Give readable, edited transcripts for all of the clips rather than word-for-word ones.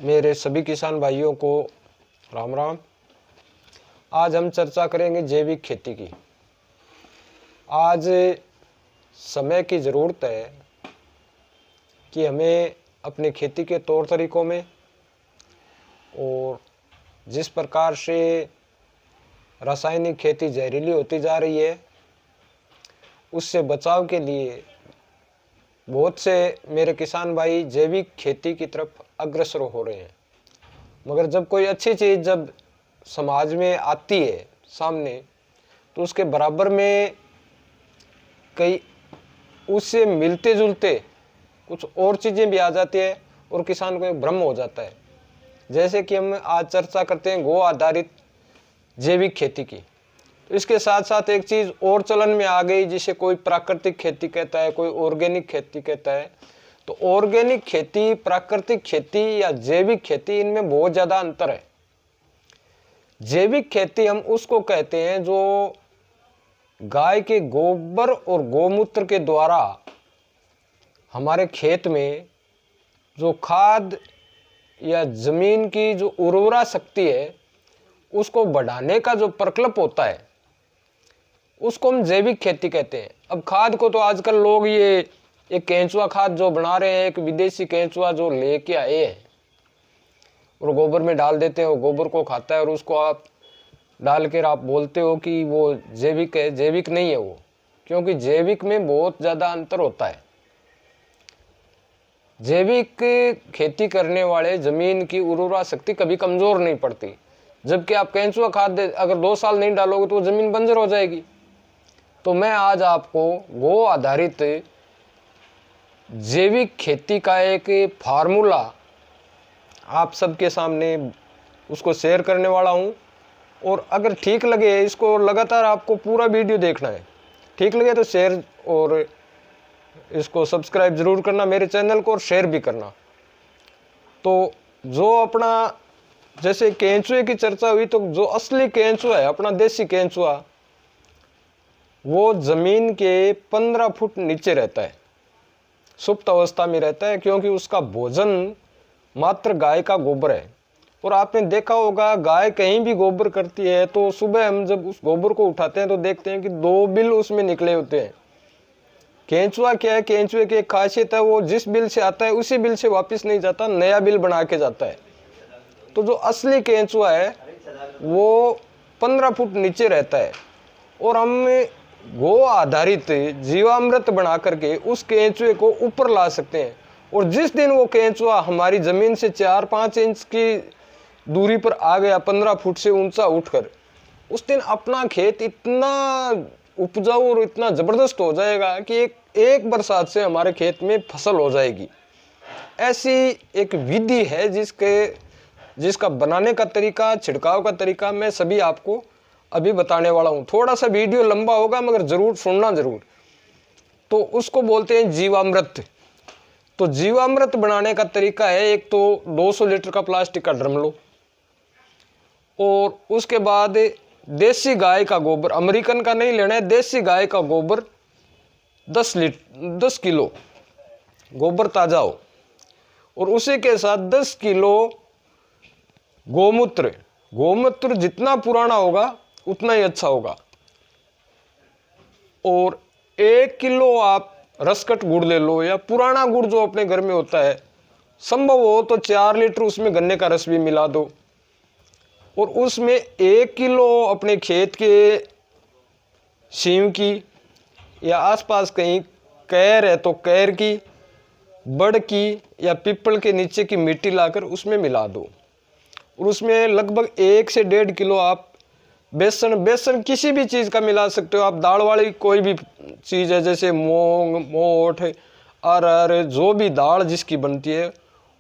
मेरे सभी किसान भाइयों को राम राम। आज हम चर्चा करेंगे जैविक खेती की। आज समय की ज़रूरत है कि हमें अपने खेती के तौर तरीकों में और जिस प्रकार से रासायनिक खेती जहरीली होती जा रही है उससे बचाव के लिए बहुत से मेरे किसान भाई जैविक खेती की तरफ अग्रसर हो रहे हैं। मगर जब कोई अच्छी चीज़ जब समाज में आती है सामने तो उसके बराबर में कई उससे मिलते जुलते कुछ और चीज़ें भी आ जाती है और किसान को एक भ्रम हो जाता है। जैसे कि हम आज चर्चा करते हैं गो आधारित जैविक खेती की, तो इसके साथ साथ एक चीज़ और चलन में आ गई जिसे कोई प्राकृतिक खेती कहता है, कोई ऑर्गेनिक खेती कहता है। तो ऑर्गेनिक खेती, प्राकृतिक खेती या जैविक खेती, इनमें बहुत ज़्यादा अंतर है। जैविक खेती हम उसको कहते हैं जो गाय के गोबर और गोमूत्र के द्वारा हमारे खेत में जो खाद या जमीन की जो उर्वरा शक्ति है उसको बढ़ाने का जो प्रकल्प होता है उसको हम जैविक खेती कहते हैं। अब खाद को तो आजकल लोग ये एक केंचुआ खाद जो बना रहे हैं, एक विदेशी केंचुआ जो लेके आए हैं और गोबर में डाल देते हैं, वो गोबर को खाता है और उसको आप डाल कर आप बोलते हो कि वो जैविक है। जैविक नहीं है वो, क्योंकि जैविक में बहुत ज़्यादा अंतर होता है। जैविक खेती करने वाले जमीन की उर्वरा शक्ति कभी कमज़ोर नहीं पड़ती, जबकि आप केंचुआ खाद अगर 2 साल नहीं डालोगे तो वो ज़मीन बंजर हो जाएगी। तो मैं आज आपको गो आधारित जैविक खेती का एक फार्मूला आप सबके सामने उसको शेयर करने वाला हूँ। और अगर ठीक लगे इसको लगातार आपको पूरा वीडियो देखना है, ठीक लगे तो शेयर और इसको सब्सक्राइब ज़रूर करना मेरे चैनल को, और शेयर भी करना। तो जो अपना जैसे केंचुए की चर्चा हुई, तो जो असली केंचुआ है अपना देसी केंचुआ वो ज़मीन के 15 फुट नीचे रहता है, सुप्त अवस्था में रहता है, क्योंकि उसका भोजन मात्र गाय का गोबर है। और आपने देखा होगा गाय कहीं भी गोबर करती है तो सुबह हम जब उस गोबर को उठाते हैं तो देखते हैं कि 2 बिल उसमें निकले होते हैं। केंचुआ क्या है, केंचुए की एक खासियत है, वो जिस बिल से आता है उसी बिल से वापस नहीं जाता, नया बिल बना के जाता है। तो जो असली केंचुआ है वो 15 फुट नीचे रहता है। और हम गो आधारित जीवामृत बना करके उस केंचुए को ऊपर ला सकते हैं। और जिस दिन वो केंचुआ हमारी ज़मीन से 4-5 इंच की दूरी पर आ गया, 15 फुट से ऊंचा उठकर, उस दिन अपना खेत इतना उपजाऊ और इतना ज़बरदस्त हो जाएगा कि एक बरसात से हमारे खेत में फसल हो जाएगी। ऐसी एक विधि है जिसका बनाने का तरीका, छिड़काव का तरीका मैं सभी आपको अभी बताने वाला हूँ। थोड़ा सा वीडियो लंबा होगा मगर ज़रूर सुनना ज़रूर। तो उसको बोलते हैं जीवामृत। तो जीवामृत बनाने का तरीका है, एक तो 200 लीटर का प्लास्टिक का ड्रम लो और उसके बाद देसी गाय का गोबर, अमेरिकन का नहीं लेना है, देसी गाय का गोबर 10 किलो गोबर ताज़ा हो, और उसी के साथ 10 किलो गोमूत्र। गोमूत्र जितना पुराना होगा उतना ही अच्छा होगा। और 1 किलो आप रसकट गुड़ ले लो, या पुराना गुड़ जो अपने घर में होता है, संभव हो तो 4 लीटर उसमें गन्ने का रस भी मिला दो। और उसमें 1 किलो अपने खेत के सीम की, या आसपास कहीं कैर है तो कैर की, बड़ की या पीपल के नीचे की मिट्टी लाकर उसमें मिला दो। और उसमें लगभग 1 से 1.5 किलो आप बेसन किसी भी चीज़ का मिला सकते हो। आप दाल वाली कोई भी चीज़ है, जैसे मूंग, मोठ, अरहर, जो भी दाल जिसकी बनती है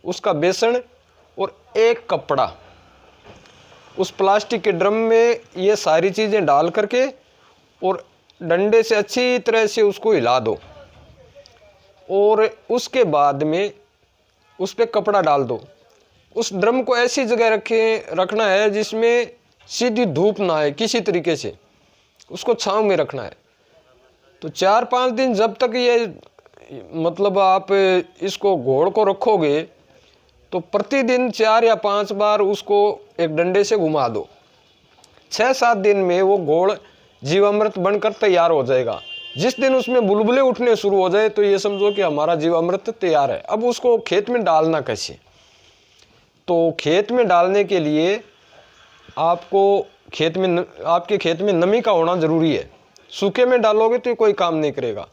उसका बेसन, और एक कपड़ा उस प्लास्टिक के ड्रम में ये सारी चीज़ें डाल करके और डंडे से अच्छी तरह से उसको हिला दो। और उसके बाद में उस पर कपड़ा डाल दो। उस ड्रम को ऐसी जगह रखना है जिसमें सीधी धूप ना आए, किसी तरीके से उसको छांव में रखना है। तो 4-5 दिन जब तक ये मतलब आप इसको घोड़ को रखोगे तो प्रतिदिन 4 या 5 बार उसको एक डंडे से घुमा दो। 6-7 दिन में वो घोल जीवामृत बनकर तैयार हो जाएगा। जिस दिन उसमें बुलबुले उठने शुरू हो जाए तो ये समझो कि हमारा जीवामृत तैयार है। अब उसको खेत में डालना कैसे? तो खेत में डालने के लिए आपको आपके खेत में नमी का होना जरूरी है। सूखे में डालोगे तो कोई काम नहीं करेगा।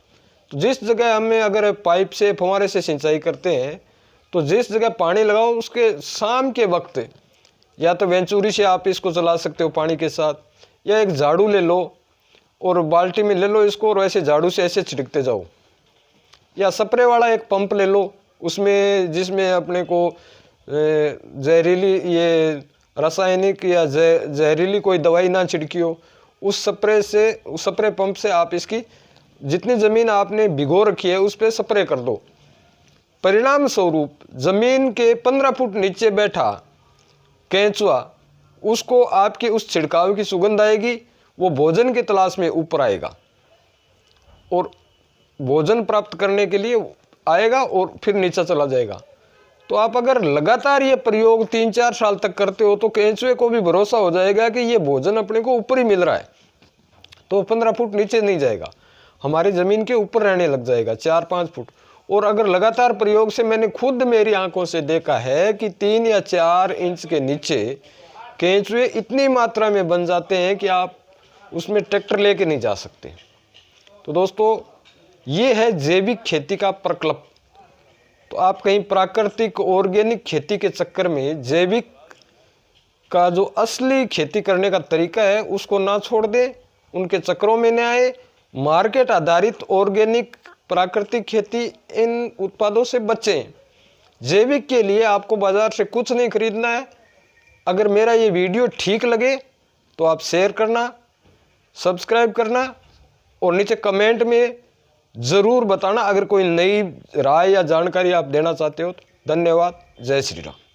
तो जिस जगह हमें अगर पाइप से फव्वारे से सिंचाई करते हैं तो जिस जगह पानी लगाओ उसके शाम के वक्त या तो वेंचुरी से आप इसको चला सकते हो पानी के साथ, या एक झाड़ू ले लो और बाल्टी में ले लो इसको और ऐसे झाड़ू से ऐसे छिड़कते जाओ, या स्प्रे वाला एक पंप ले लो उसमें जिसमें अपने को जहरीली ये रासायनिक या जहरीली कोई दवाई ना छिड़की हो, उस स्प्रे पंप से आप इसकी जितनी ज़मीन आपने भिगो रखी है उस पर स्प्रे कर दो। परिणाम स्वरूप ज़मीन के 15 फुट नीचे बैठा केंचुआ, उसको आपके उस छिड़काव की सुगंध आएगी, वो भोजन की तलाश में ऊपर आएगा और भोजन प्राप्त करने के लिए आएगा और फिर नीचे चला जाएगा। तो आप अगर लगातार ये प्रयोग 3-4 साल तक करते हो तो केंचुए को भी भरोसा हो जाएगा कि ये भोजन अपने को ऊपर ही मिल रहा है, तो 15 फुट नीचे नहीं जाएगा, हमारी ज़मीन के ऊपर रहने लग जाएगा 4-5 फुट। और अगर लगातार प्रयोग से मैंने खुद मेरी आंखों से देखा है कि 3 या 4 इंच के नीचे केंचुए इतनी मात्रा में बन जाते हैं कि आप उसमें ट्रैक्टर लेके नहीं जा सकते। तो दोस्तों ये है जैविक खेती का प्रकल्प। तो आप कहीं प्राकृतिक ऑर्गेनिक खेती के चक्कर में जैविक का जो असली खेती करने का तरीका है उसको ना छोड़ दें, उनके चक्रों में न आए। मार्केट आधारित ऑर्गेनिक प्राकृतिक खेती इन उत्पादों से बचें। जैविक के लिए आपको बाजार से कुछ नहीं खरीदना है। अगर मेरा ये वीडियो ठीक लगे तो आप शेयर करना, सब्सक्राइब करना और नीचे कमेंट में ज़रूर बताना अगर कोई नई राय या जानकारी आप देना चाहते हो तो। धन्यवाद। जय श्री राम।